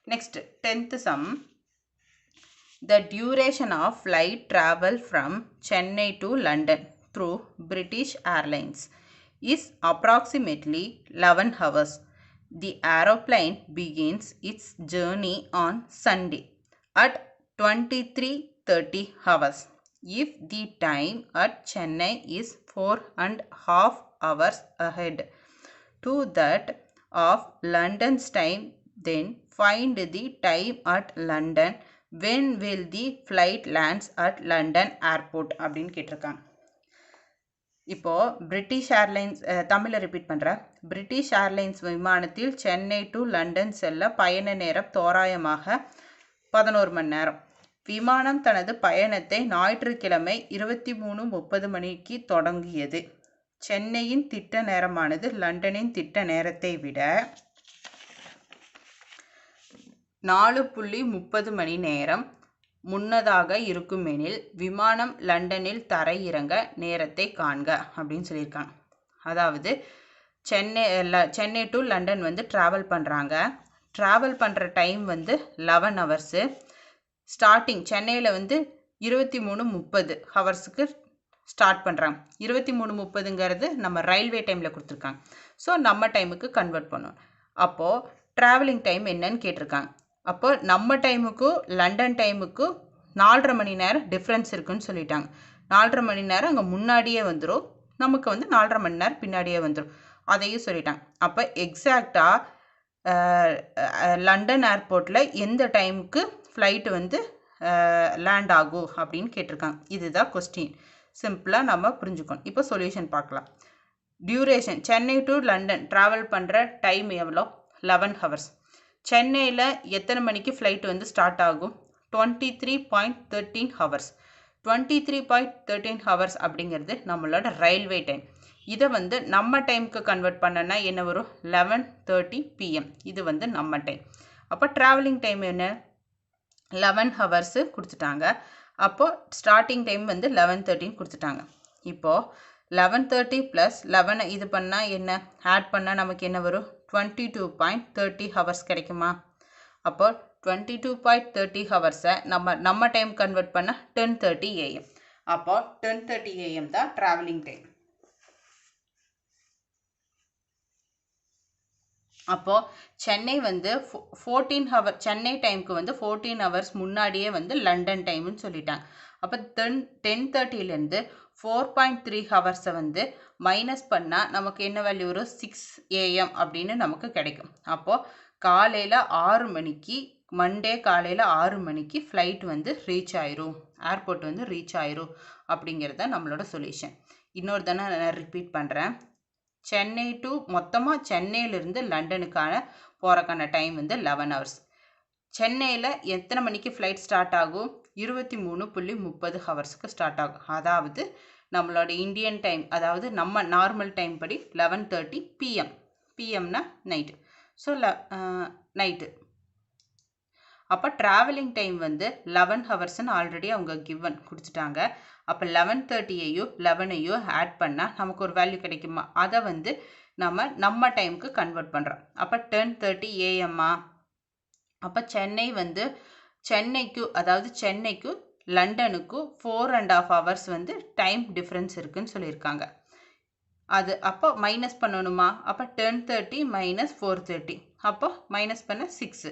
Next, 10th sum. The duration of flight travel from Chennai to London through British Airlines is approximately 11 hours. The aeroplane begins its journey on Sunday at 23:30 hours. If the time at Chennai is 4.5 hours ahead to that of London's time, then find the time at London. When will the flight lands at London airport அப்படின்னு கேட்டிருக்காங்க. இப்போ British airlines தமிழில் repeat பண்ணுறேன். British airlines விமானத்தில் Chennai to London செல்ல பயண நேரம் தோராயமாக 11 மணி நேரம். விமானம் தனது பயணத்தை ஞாயிற்றுக்கிழமை 23:30 மணிக்கு தொடங்கியது. சென்னையின் திட்ட நேரமானது லண்டனின் திட்ட நேரத்தை விட 4:30 மணி நேரம் முன்னதாக இருக்குமெனில் விமானம் லண்டனில் தரையிறங்க நேரத்தை காண்க அப்படின்னு சொல்லியிருக்காங்க. அதாவது சென்னை டு லண்டன் வந்து ட்ராவல் பண்ணுறாங்க. ட்ராவல் பண்ணுற டைம் வந்து 11 ஹவர்ஸு. ஸ்டார்டிங் சென்னையில் வந்து 23:30 ஹவர்ஸுக்கு ஸ்டார்ட் பண்ணுறாங்க. 23:30ங்கிறது நம்ம ரயில்வே டைமில் கொடுத்துருக்காங்க. ஸோ நம்ம டைமுக்கு கன்வெர்ட் பண்ணணும். அப்போது ட்ராவலிங் டைம் என்னன்னு கேட்டிருக்காங்க. அப்போ நம்ம டைமுக்கும் லண்டன் டைமுக்கும் 4.5 மணி நேரம் டிஃப்ரென்ஸ் இருக்குன்னு சொல்லிட்டாங்க. 4.5 மணி நேரம் அங்கே முன்னாடியே வந்துடும், நமக்கு வந்து 4.5 மணி நேரம் பின்னாடியே வந்துடும், அதையும் சொல்லிட்டாங்க. அப்போ எக்ஸாக்டாக லண்டன் ஏர்போர்ட்டில் எந்த டைமுக்கு ஃப்ளைட்டு வந்து லேண்ட் ஆகும் அப்படின்னு கேட்டிருக்காங்க. இதுதான் கொஸ்டின். சிம்பிளாக நம்ம புரிஞ்சுக்கணும். இப்போ சொல்யூஷன் பார்க்கலாம். Duration Chennai to London travel பண்ணுற டைம் எவ்வளோ? 11 ஹவர்ஸ். சென்னையில் எத்தனை மணிக்கு ஃப்ளைட் வந்து ஸ்டார்ட் ஆகும்? 23.13 ஹவர்ஸ். 23.13 ஹவர்ஸ் அப்படிங்கிறது நம்மளோட ரயில்வே டைம். இதை வந்து நம்ம டைமுக்கு கன்வெர்ட் பண்ணனா என்ன வரும்? 11:30 PM. இது வந்து நம்ம டைம். அப்போ ட்ராவலிங் டைம் என்ன? 11 ஹவர்ஸு கொடுத்துட்டாங்க. அப்போது ஸ்டார்டிங் டைம் வந்து 11:30 கொடுத்துட்டாங்க. இப்போது 11:30 + 11 இது பண்ணால் என்ன ஆட் பண்ணால் நமக்கு என்ன வரும்? 22.30 ஹவர்ஸ் கிடைக்குமா? அப்போ 22.30 ஹவர்ஸை நம்ம டைம் கன்வெர்ட் பண்ணால் 10:30 AM. அப்போ 10:30 AM தான் ட்ராவலிங் டைம். அப்போது சென்னை வந்து 14 ஹவர் சென்னை டைமுக்கு வந்து 14 ஹவர்ஸ் முன்னாடியே வந்து லண்டன் டைம்னு சொல்லிட்டாங்க. அப்போ 10:30லேருந்து 4.3 ஹவர்ஸை வந்து மைனஸ் பண்ணால் நமக்கு என்ன வேல்யூ வரும்? 6 AM அப்படின்னு நமக்கு கிடைக்கும். அப்போது காலையில் 6 மணிக்கு மண்டே காலையில் 6 மணிக்கு ஃப்ளைட் வந்து ரீச் ஆயிரும், ஏர்போர்ட் வந்து ரீச் ஆயிரும் அப்படிங்கிறது தான் நம்மளோட சொல்யூஷன். இன்னொரு தானே நான் ரிப்பீட் பண்ணுறேன். சென்னை டு மொத்தமாக சென்னையிலிருந்து லண்டனுக்கான போகிறக்கான டைம் வந்து 11 ஹவர்ஸ். சென்னையில் எத்தனை மணிக்கு ஃப்ளைட் ஸ்டார்ட் ஆகும்? 23:30 ஹவர்ஸுக்கு ஸ்டார்ட் ஆகும். அதாவது நம்மளோட இந்தியன் டைம், அதாவது நம்ம நார்மல் டைம் படி 11:30 PM. PMனா நைட்டு. So night. அப்போ ட்ராவலிங் டைம் வந்து 11 ஹவர்ஸ்ன்னு ஆல்ரெடி அவங்க கிவன் கொடுத்துட்டாங்க. அப்போ 11:30ஐயும் 11ஐயும் ஆட் பண்ணால் நமக்கு ஒரு வேல்யூ கிடைக்குமா? அதை வந்து நம்ம டைமுக்கு கன்வெர்ட் பண்ணுறோம். அப்போ 10:30 AM. அப்போ சென்னை வந்து சென்னைக்கு லண்டனுக்கு 4.5 ஹவர்ஸ் வந்து டைம் டிஃப்ரென்ஸ் இருக்குன்னு சொல்லியிருக்காங்க. அது அப்போ மைனஸ் பண்ணணுமா? அப்போ 10:30 - 4:30 அப்போ மைனஸ் பண்ண 6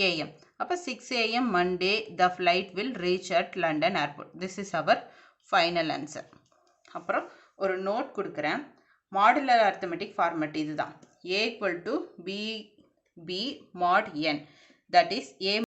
AM. அப்போ 6 AM Monday the flight will reach at London airport. This is our final answer. அப்புறம் ஒரு நோட் கொடுக்குறேன். மாடுலர் அரித்மெட்டிக் ஃபார்மேட் இதுதான். A = B mod n, that is A